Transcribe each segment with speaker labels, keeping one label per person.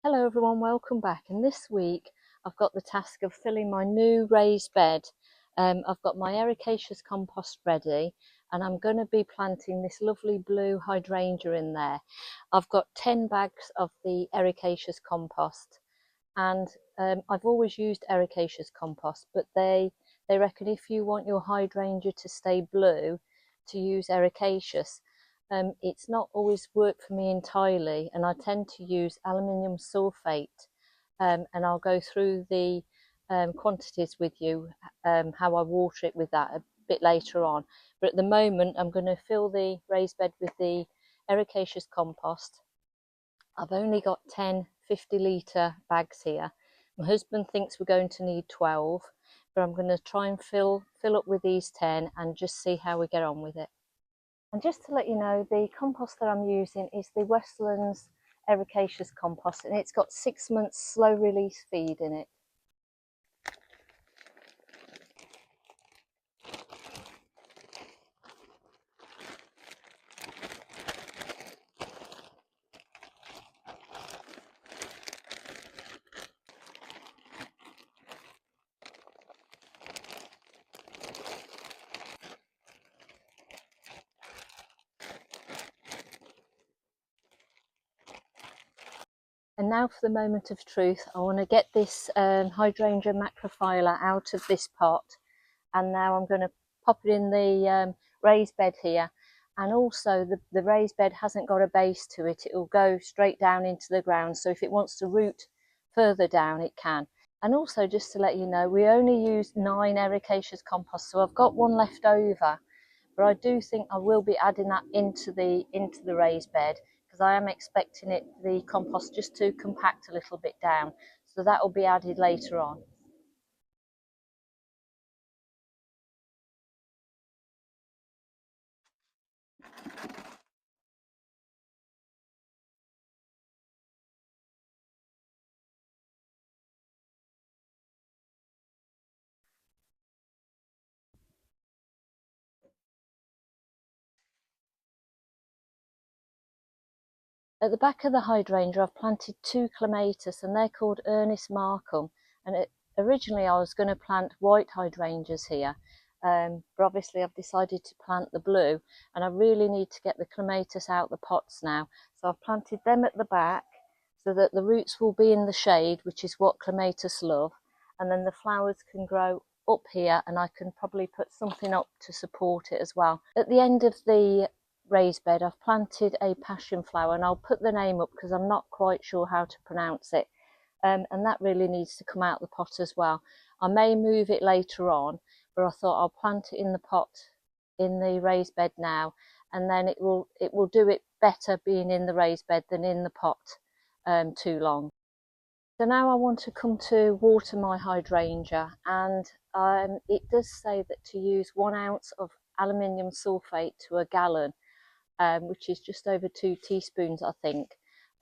Speaker 1: Hello everyone, welcome back. And this week I've got the task of filling my new raised bed. I've got my Ericaceous compost ready and I'm going to be planting this lovely blue hydrangea in there. I've got 10 bags of the Ericaceous compost and I've always used Ericaceous compost, but they reckon if you want your hydrangea to stay blue to use Ericaceous. It's not always worked for me entirely, and I tend to use aluminium sulfate, and I'll go through the quantities with you, how I water it with that a bit later on. But at the moment I'm going to fill the raised bed with the Ericaceous compost. I've only got 10 50-litre bags here. My husband thinks we're going to need 12, but I'm going to try and fill up with these 10 and just see how we get on with it. And just to let you know, the compost that I'm using is the Westlands Ericaceous compost, and it's got 6 months slow release feed in it. And now for the moment of truth. I want to get this Hydrangea Macrophylla out of this pot, and now I'm going to pop it in the raised bed here. And also the raised bed hasn't got a base to it, it will go straight down into the ground, so if it wants to root further down it can. And also, just to let you know, we only used 9 Ericaceous compost, so I've got one left over, but I do think I will be adding that into the raised bed, because I am expecting the compost just to compact a little bit down, so that will be added later on. At the back of the hydrangea I've planted 2 Clematis, and they're called Ernest Markhan, and originally I was going to plant white hydrangeas here, but obviously I've decided to plant the blue, and I really need to get the Clematis out the pots now, so I've planted them at the back so that the roots will be in the shade, which is what Clematis love, and then the flowers can grow up here, and I can probably put something up to support it as well. At the end of the raised bed I've planted a passion flower, and I'll put the name up because I'm not quite sure how to pronounce it, and that really needs to come out the pot as well. I may move it later on, but I thought I'll plant it in the pot in the raised bed now, and then it will do it better being in the raised bed than in the pot too long. So now I want to come to water my hydrangea, and it does say that to use 1 ounce of aluminium sulfate to a gallon, which is just over 2 teaspoons, I think.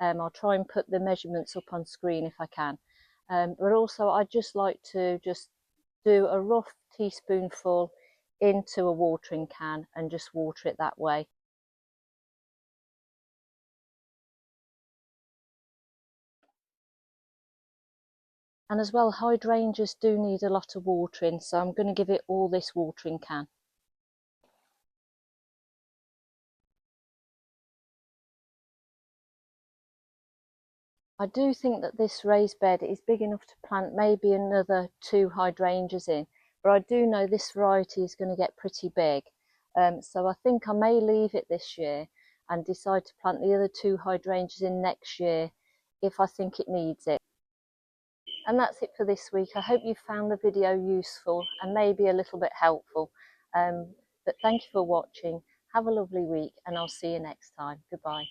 Speaker 1: I'll try and put the measurements up on screen if I can. But also I'd just like to just do a rough teaspoonful into a watering can and just water it that way. And as well, hydrangeas do need a lot of watering, so I'm going to give it all this watering can. I do think that this raised bed is big enough to plant maybe another 2 hydrangeas in, but I do know this variety is going to get pretty big. So I think I may leave it this year and decide to plant the other 2 hydrangeas in next year if I think it needs it. And that's it for this week. I hope you found the video useful and maybe a little bit helpful. But thank you for watching. Have a lovely week, and I'll see you next time. Goodbye.